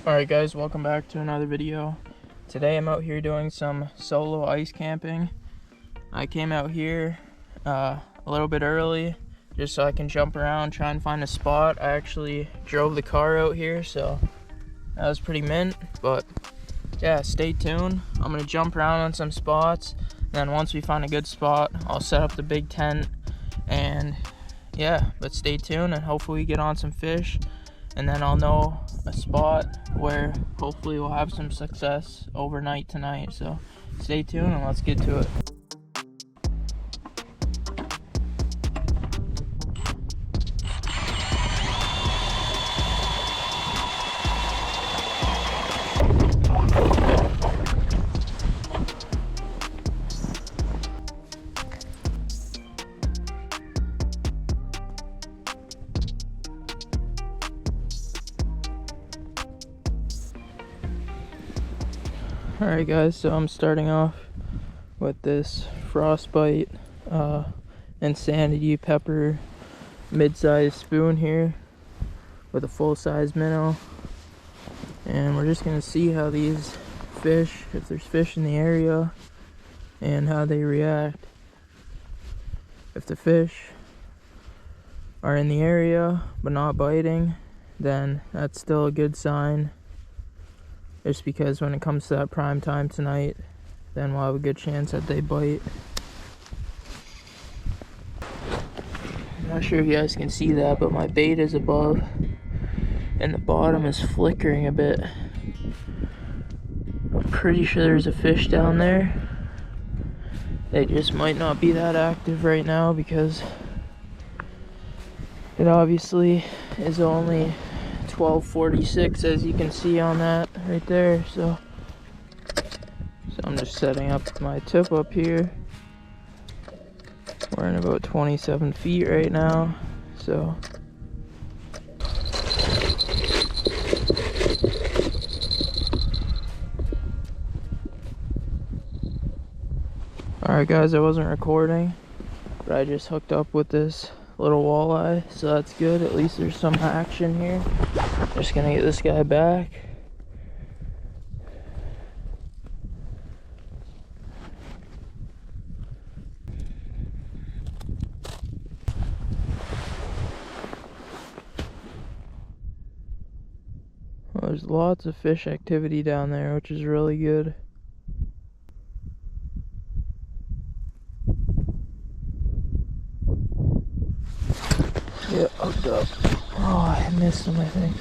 Alright guys, welcome back to another video. Today I'm out here doing some solo ice camping. I came out here a little bit early just so I can jump around, try and find a spot. I actually drove the car out here, so that was pretty mint. But yeah, stay tuned. I'm gonna jump around on some spots, then once we find a good spot, I'll set up the big tent. And yeah, but stay tuned and hopefully we get on some fish, and then I'll know a spot where hopefully we'll have some success overnight tonight. So stay tuned and let's get to it. Alright guys, so I'm starting off with this Frostbite Insanity Pepper mid-sized spoon here with a full-size minnow, and we're just gonna see how these fish, if there's fish in the area, and how they react. If the fish are in the area but not biting, then that's still a good sign. Just because when it comes to that prime time tonight, then we'll have a good chance that they bite. I'm not sure if you guys can see that, but my bait is above and the bottom is flickering a bit. I'm pretty sure there's a fish down there. They just might not be that active right now because it obviously is only 12:46, as you can see on that right there. So I'm just setting up my tip up here. We're in about 27 feet right now, so alright guys, I wasn't recording, but I just hooked up with this little walleye, so that's good. At least there's some action here. Just gonna get this guy back. Well, there's lots of fish activity down there, which is really good. Yeah, hooked up. Oh, I missed him, I think.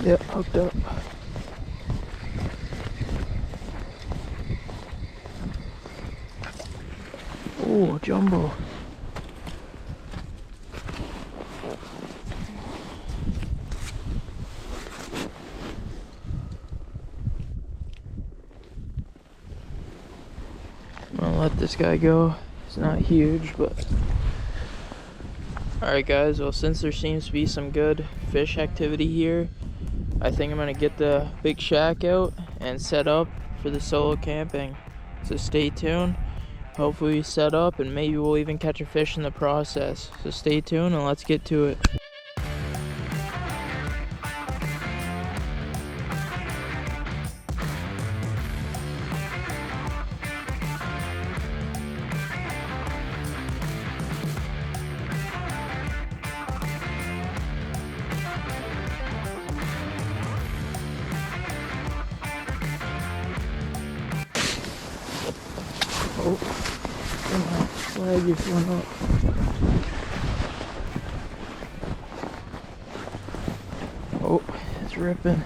Yep, hooked up. Oh, jumbo. I'm gonna let this guy go. It's not huge, but alright guys, well, since there seems to be some good fish activity here, I think I'm gonna get the big shack out and set up for the solo camping. So stay tuned. Hopefully we set up and maybe we'll even catch a fish in the process. So stay tuned and let's get to it. Oh, come on, flag just went up. Oh, it's ripping.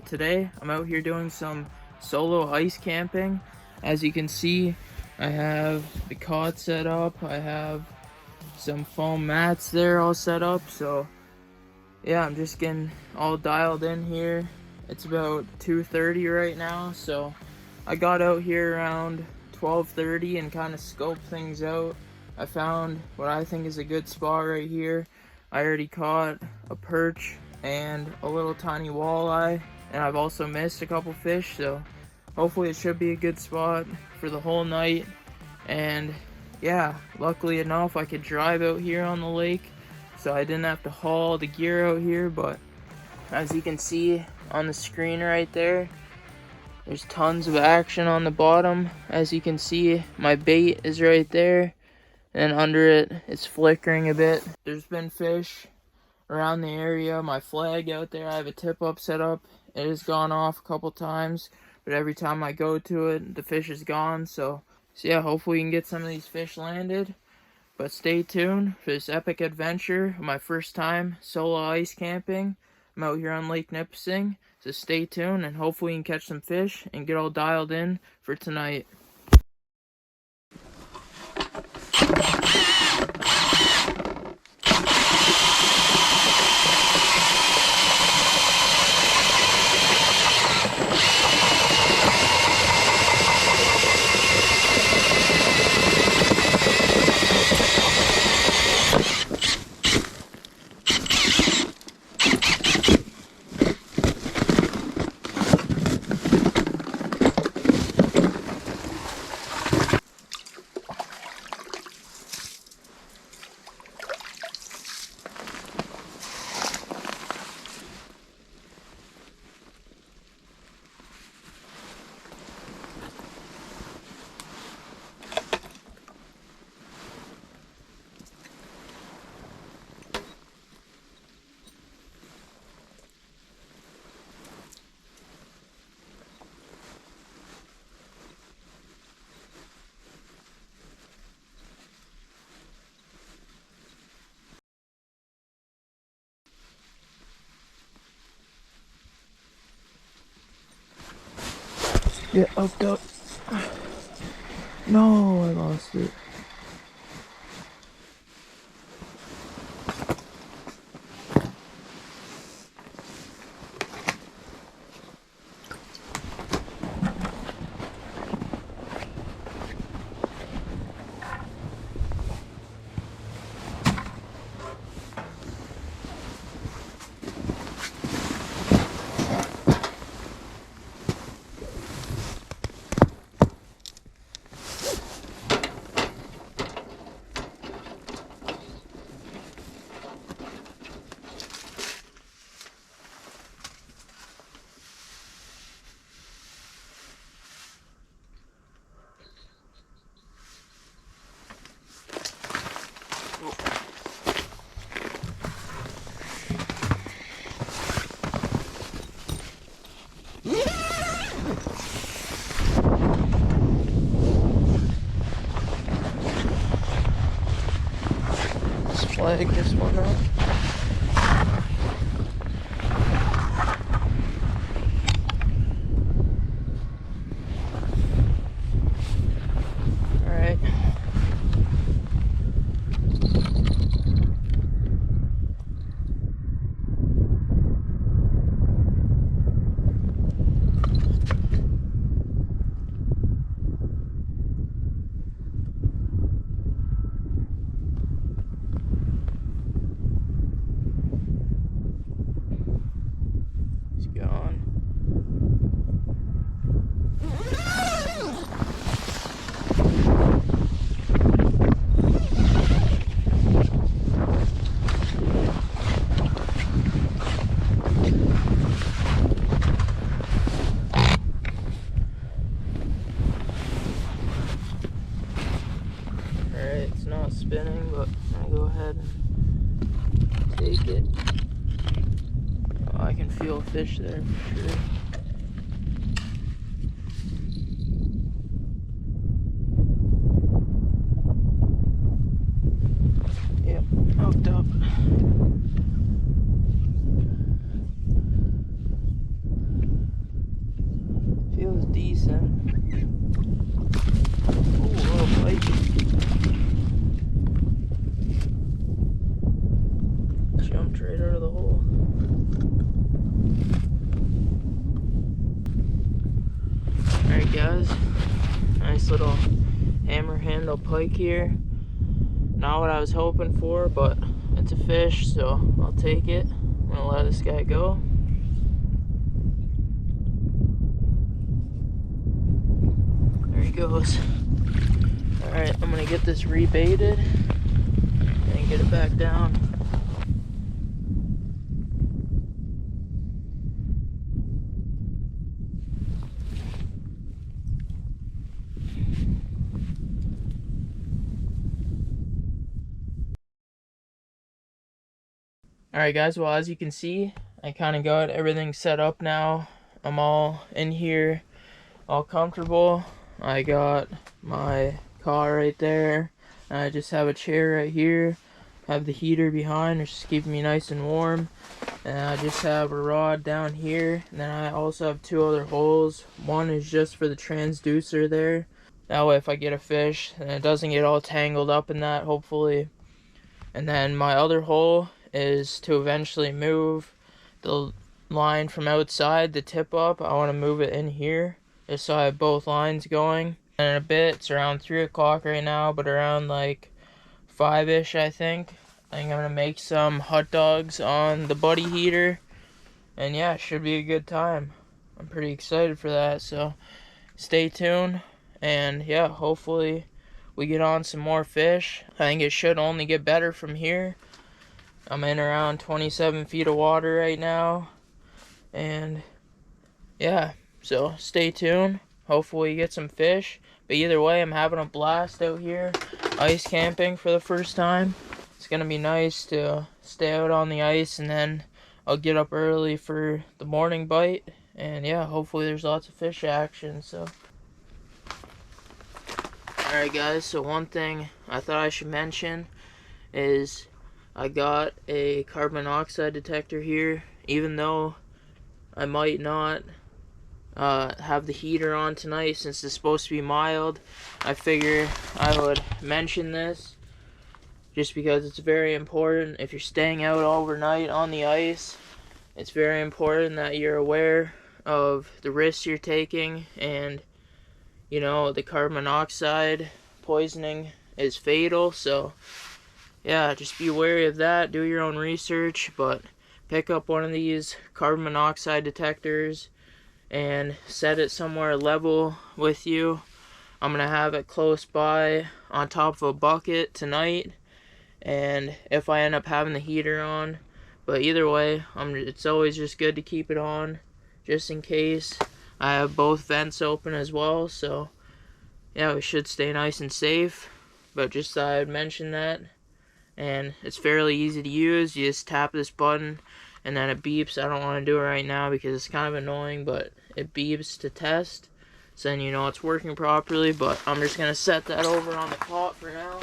Today, I'm out here doing some solo ice camping. As you can see, I have the cot set up. I have some foam mats there all set up. So yeah, I'm just getting all dialed in here. It's about 2:30 right now, so I got out here around 12:30 and kind of scoped things out. I found what I think is a good spot right here. I already caught a perch and a little tiny walleye, and I've also missed a couple fish, so hopefully it should be a good spot for the whole night. And yeah, luckily enough, I could drive out here on the lake, so I didn't have to haul the gear out here. But as you can see on the screen right there, there's tons of action on the bottom. As you can see, my bait is right there, and under it, it's flickering a bit. There's been fish around the area. My flag out there, I have a tip up set up. It has gone off a couple times, but every time I go to it, the fish is gone. So yeah, hopefully we can get some of these fish landed. But stay tuned for this epic adventure, my first time solo ice camping. I'm out here on Lake Nipissing, so stay tuned and hopefully we can catch some fish and get all dialed in for tonight. Yeah, hooked up. No, I lost it. Flag this one up. Alright. Spinning, but I'm gonna go ahead and take it. Oh, I can feel a fish there for sure. Yep, hooked up. Feels decent. Ooh, Jumped right out of the hole. Alright guys, nice little hammer handle pike here. Not what I was hoping for, but it's a fish, so I'll take it. I'm gonna let this guy go. There he goes. Alright, I'm gonna get this rebaited and get it back down. Alright guys, well as you can see, I kind of got everything set up now. I'm all in here, all comfortable. I got my car right there. I just have a chair right here. Have the heater behind, it's just keeping me nice and warm. And I just have a rod down here. And then I also have two other holes. One is just for the transducer there. That way if I get a fish, and it doesn't get all tangled up in that, hopefully. And then my other hole is to eventually move the line from outside, the tip up. I want to move it in here just so I have both lines going. And in a bit, it's around 3 o'clock right now, but around like 5-ish I think I'm gonna make some hot dogs on the buddy heater. And yeah, it should be a good time. I'm pretty excited for that, so stay tuned. And yeah, hopefully we get on some more fish. I think it should only get better from here. I'm in around 27 feet of water right now. And yeah, so stay tuned. Hopefully you get some fish. But either way, I'm having a blast out here ice camping for the first time. It's gonna be nice to stay out on the ice, and then I'll get up early for the morning bite. And yeah, hopefully there's lots of fish action. So alright guys, so one thing I thought I should mention is I got a carbon monoxide detector here. Even though I might not have the heater on tonight since it's supposed to be mild, I figure I would mention this just because it's very important. If you're staying out overnight on the ice, it's very important that you're aware of the risks you're taking. And you know, the carbon monoxide poisoning is fatal, so yeah, just be wary of that. Do your own research, but pick up one of these carbon monoxide detectors and set it somewhere level with you. I'm gonna have it close by on top of a bucket tonight, and if I end up having the heater on, but either way, it's always just good to keep it on just in case. I have both vents open as well, so yeah, we should stay nice and safe. But just thought I'd mention that. And it's fairly easy to use. You just tap this button and then it beeps. I don't want to do it right now because it's kind of annoying, but it beeps to test, so then you know it's working properly. But I'm just going to set that over on the pot for now.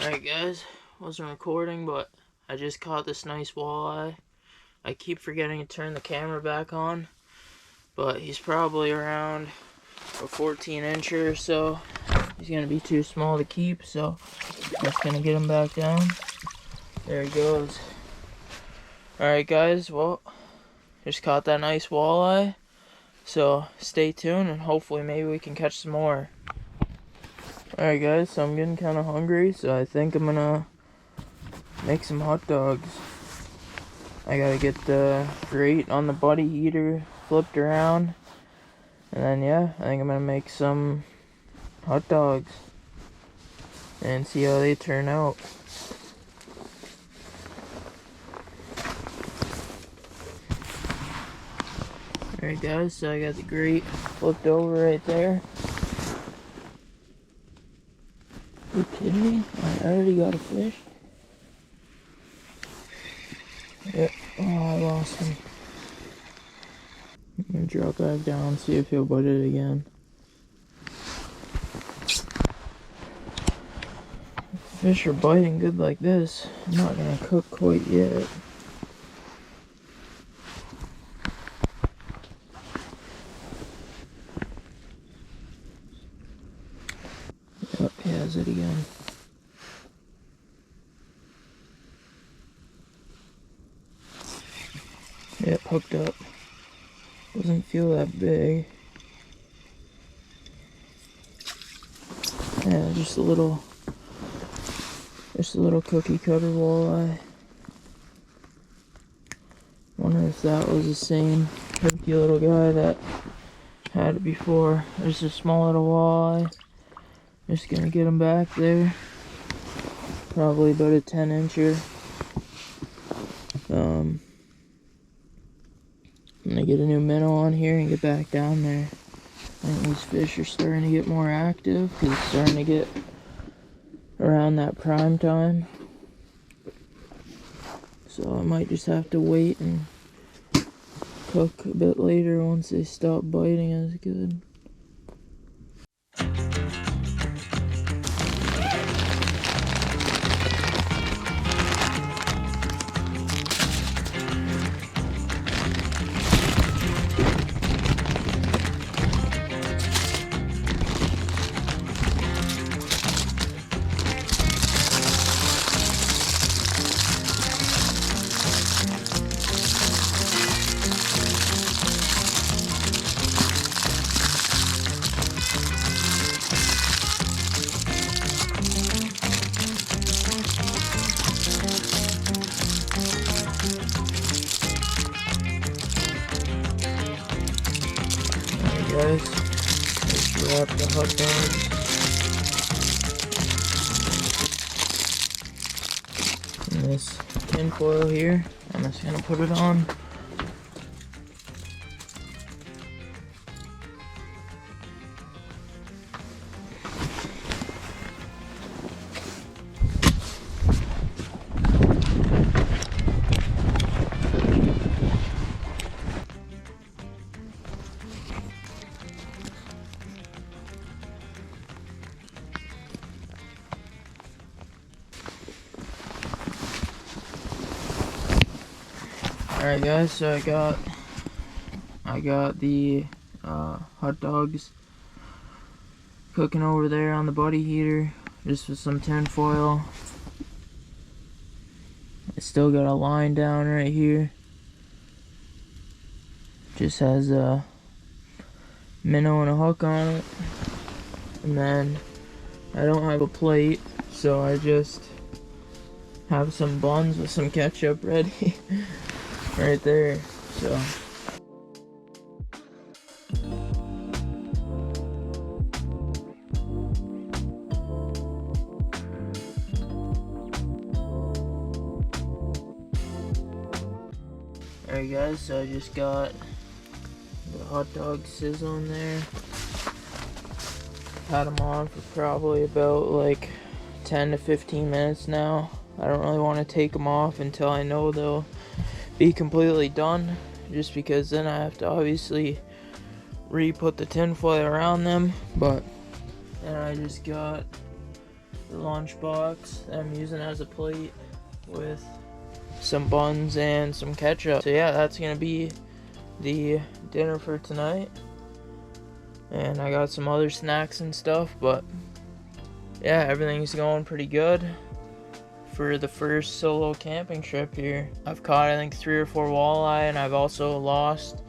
Alright guys, wasn't recording, but I just caught this nice walleye. I keep forgetting to turn the camera back on, but he's probably around a 14-incher or so. He's going to be too small to keep, so just going to get him back down. There he goes. Alright guys, well, just caught that nice walleye, so stay tuned and hopefully maybe we can catch some more. Alright guys, so I'm getting kind of hungry, so I think I'm gonna make some hot dogs. I gotta get the grate on the buddy heater flipped around, and then yeah, I think I'm gonna make some hot dogs and see how they turn out. Alright guys, so I got the grate flipped over right there. You kidding me? I already got a fish. Yep. Oh, I lost him. I'm gonna drop back down, see if he'll bite it again. If fish are biting good like this, I'm not gonna cook quite yet. does it again. Yep, hooked up. Doesn't feel that big. Yeah, just a little cookie cutter walleye. Wonder if that was the same herky little guy that had it before. There's a small little walleye. Just gonna get him back there. Probably about a 10-incher. I'm gonna get a new minnow on here and get back down there. I think these fish are starting to get more active because it's starting to get around that prime time. So I might just have to wait and cook a bit later once they stop biting as good. Guys, let's wrap the hot dogs. And this tin foil here, I'm just gonna put it on. Alright guys, so I got the hot dogs cooking over there on the buddy heater, just with some tin foil. I still got a line down right here. Just has a minnow and a hook on it. And then I don't have a plate, so I just have some buns with some ketchup ready. Right there, so. Alright guys, so I just got the hot dog sizzling there. Had them on for probably about like 10 to 15 minutes now. I don't really want to take them off until I know they'll be completely done, just because then I have to obviously re-put the tin foil around them. But then I just got the lunch box that I'm using as a plate with some buns and some ketchup. So yeah, that's gonna be the dinner for tonight. And I got some other snacks and stuff, but yeah, everything's going pretty good for the first solo camping trip here. I've caught I think 3 or 4 walleye, and I've also lost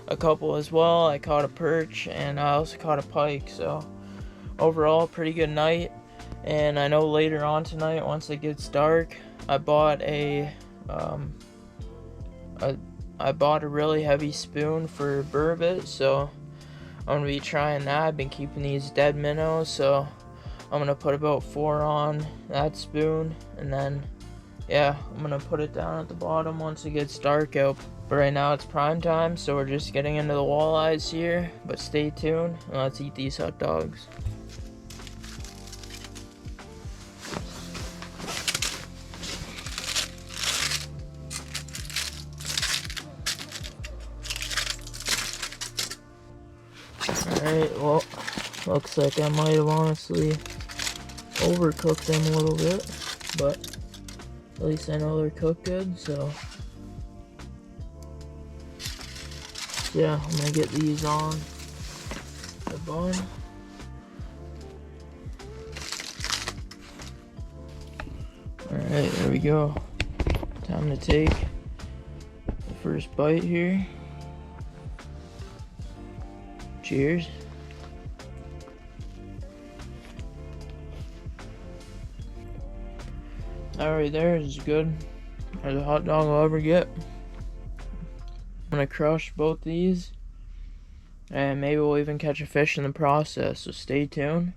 a couple as well. I caught a perch and I also caught a pike, so overall pretty good night. And I know later on tonight, once it gets dark, I bought a really heavy spoon for burbot, so I'm gonna be trying that. I've been keeping these dead minnows, so I'm gonna put about 4 on that spoon, and then yeah, I'm gonna put it down at the bottom once it gets dark out. But right now it's prime time, so we're just getting into the walleyes here. But stay tuned and let's eat these hot dogs. Alright, well, looks like I might have honestly overcooked them a little bit, but at least I know they're cooked good, so yeah, I'm gonna get these on the bun. Alright, there we go. Time to take the first bite here. Cheers. That right there is good as a hot dog will ever get. I'm gonna crush both these, and maybe we'll even catch a fish in the process, so stay tuned.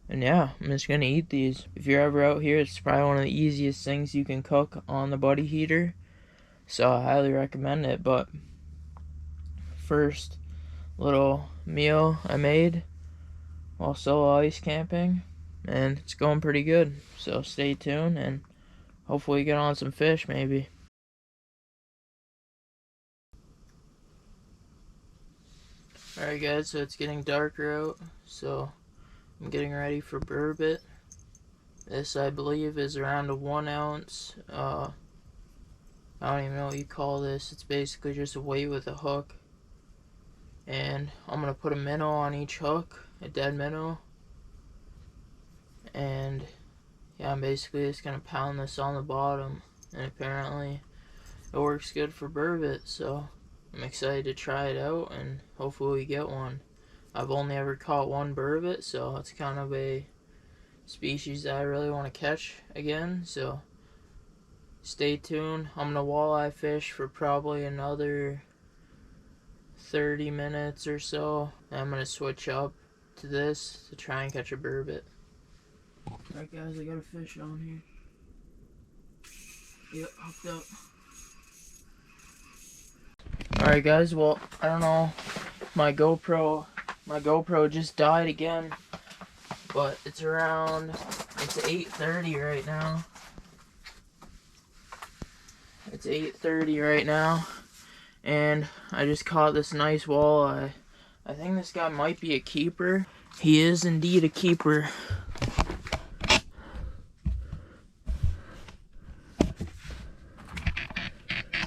And yeah, I'm just gonna eat these. If you're ever out here, it's probably one of the easiest things you can cook on the buddy heater, so I highly recommend it. But first little meal I made while solo ice camping, and it's going pretty good, so stay tuned and hopefully get on some fish maybe. Alright guys, so it's getting darker out, so I'm getting ready for burbot. This I believe is around a 1 ounce, I don't even know what you call this. It's basically just a weight with a hook. And I'm going to put a minnow on each hook, a dead minnow. And yeah, I'm basically just going to pound this on the bottom. And apparently it works good for burbot, so I'm excited to try it out and hopefully we get one. I've only ever caught one burbot, so it's kind of a species that I really want to catch again, so stay tuned. I'm going to walleye fish for probably another 30 minutes or so. And I'm going to switch up to this to try and catch a burbot. Alright guys, I got a fish on here. Yep, hooked up. Alright guys, well, I don't know, my GoPro just died again, but it's 8:30 right now. It's 8:30 right now, and I just caught this nice walleye. I think this guy might be a keeper. He is indeed a keeper.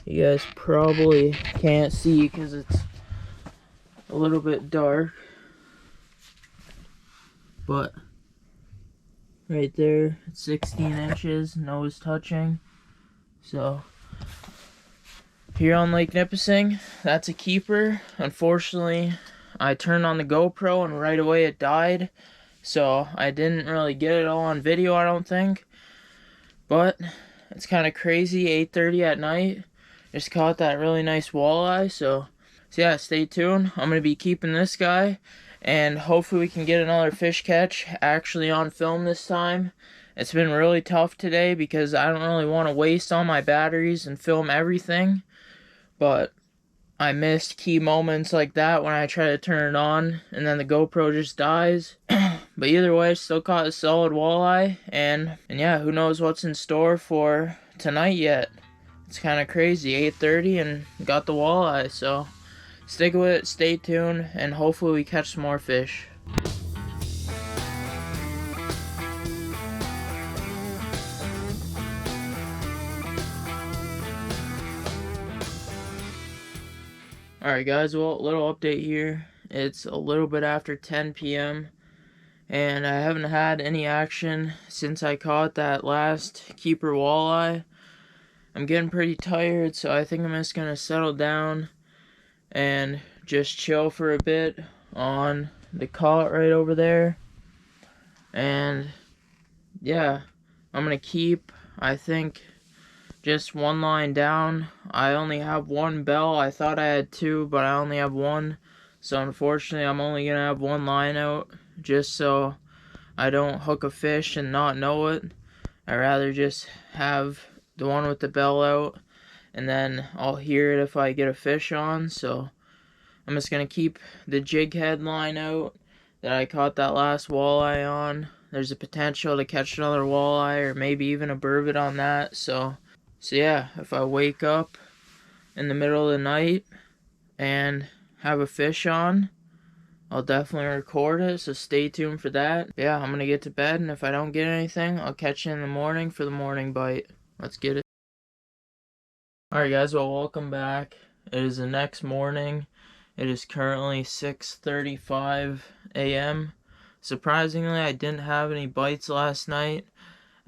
You guys probably can't see because it's a little bit dark, but right there, it's 16 inches, nose touching. So here on Lake Nipissing, that's a keeper. Unfortunately, I turned on the GoPro and right away it died, so I didn't really get it all on video, I don't think. But it's kind of crazy, 8:30 at night. Just caught that really nice walleye, so yeah, stay tuned. I'm going to be keeping this guy, and hopefully we can get another fish catch actually on film this time. It's been really tough today because I don't really want to waste all my batteries and film everything, but I missed key moments like that when I try to turn it on and then the GoPro just dies. But either way, still caught a solid walleye, and yeah, who knows what's in store for tonight yet. It's kind of crazy, 8:30 and got the walleye, so stick with it, stay tuned, and hopefully we catch some more fish. Alright guys, well, little update here. It's a little bit after 10 p.m. and I haven't had any action since I caught that last keeper walleye. I'm getting pretty tired, so I think I'm just gonna settle down and just chill for a bit on the cot right over there. And yeah, I'm gonna keep, I think, just one line down. I only have one bell. I thought I had two, but I only have one, so unfortunately I'm only gonna have one line out, just so I don't hook a fish and not know it. I'd rather just have the one with the bell out, and then I'll hear it if I get a fish on. So I'm just gonna keep the jig head line out that I caught that last walleye on. There's a potential to catch another walleye or maybe even a burbot on that. So yeah, if I wake up in the middle of the night and have a fish on, I'll definitely record it, so stay tuned for that. Yeah, I'm gonna get to bed, and if I don't get anything, I'll catch you in the morning for the morning bite. Let's get it. Alright guys, well, welcome back. It is the next morning. It is currently 6:35 a.m. Surprisingly, I didn't have any bites last night.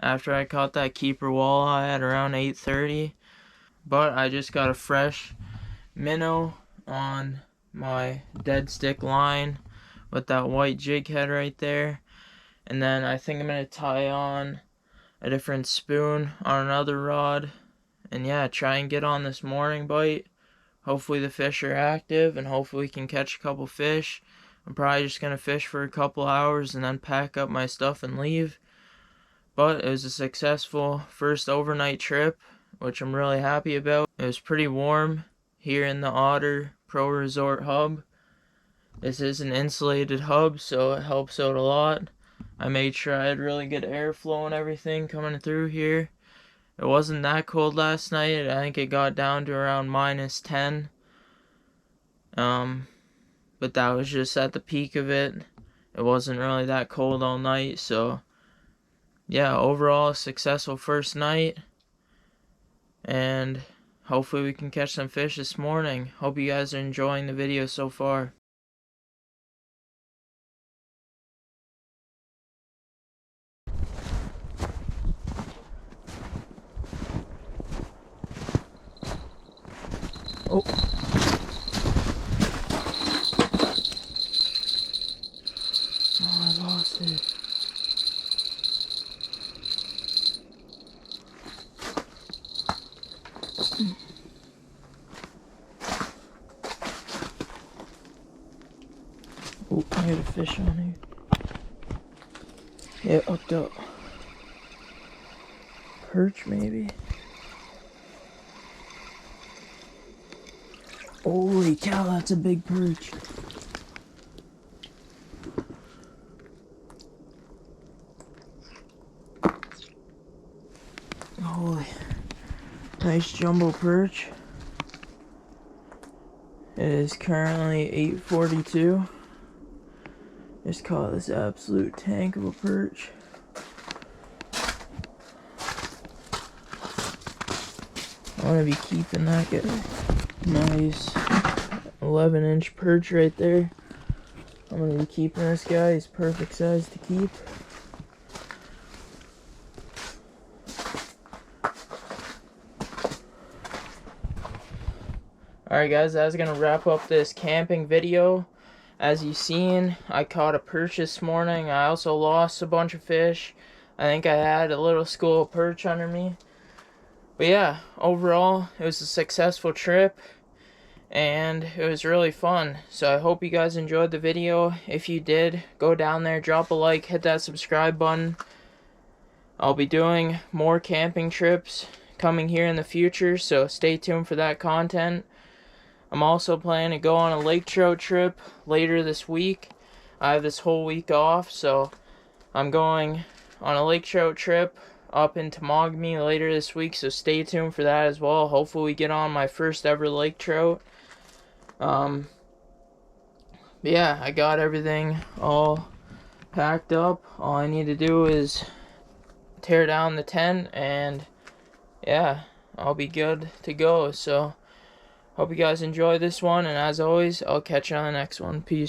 after I caught that keeper walleye at around 8:30. But I just got a fresh minnow on my dead stick line with that white jig head right there. And then I think I'm going to tie on a different spoon on another rod. And yeah, try and get on this morning bite. Hopefully the fish are active and hopefully we can catch a couple fish. I'm probably just going to fish for a couple hours and then pack up my stuff and leave. But it was a successful first overnight trip, which I'm really happy about. It was pretty warm here in the Otter Pro Resort hub. This is an insulated hub, so it helps out a lot. I made sure I had really good airflow and everything coming through here. It wasn't that cold last night. I think it got down to around -10. But that was just at the peak of it. It wasn't really that cold all night, so yeah, overall a successful first night. And hopefully we can catch some fish this morning. Hope you guys are enjoying the video so far. Oh. Oh, I lost it. Oh, I got a fish on here. Yeah, hooked up. Perch, maybe. Holy cow, that's a big perch. Holy, nice jumbo perch. It is currently 8:42. Just caught this absolute tank of a perch. I want to be keeping that guy. Nice 11-inch perch right there. I'm going to be keeping this guy. He's perfect size to keep. Alright guys, I was going to wrap up this camping video. As you've seen, I caught a perch this morning. I also lost a bunch of fish. I think I had a little school of perch under me. But yeah, overall, it was a successful trip. And it was really fun. So I hope you guys enjoyed the video. If you did, go down there, drop a like, hit that subscribe button. I'll be doing more camping trips coming here in the future, so stay tuned for that content. I'm also planning to go on a lake trout trip later this week. I have this whole week off, so I'm going on a lake trout trip up in Temagami later this week, so stay tuned for that as well. Hopefully we get on my first ever lake trout. Yeah, I got everything all packed up. All I need to do is tear down the tent and yeah, I'll be good to go. So hope you guys enjoy this one, and as always, I'll catch you on the next one. Peace.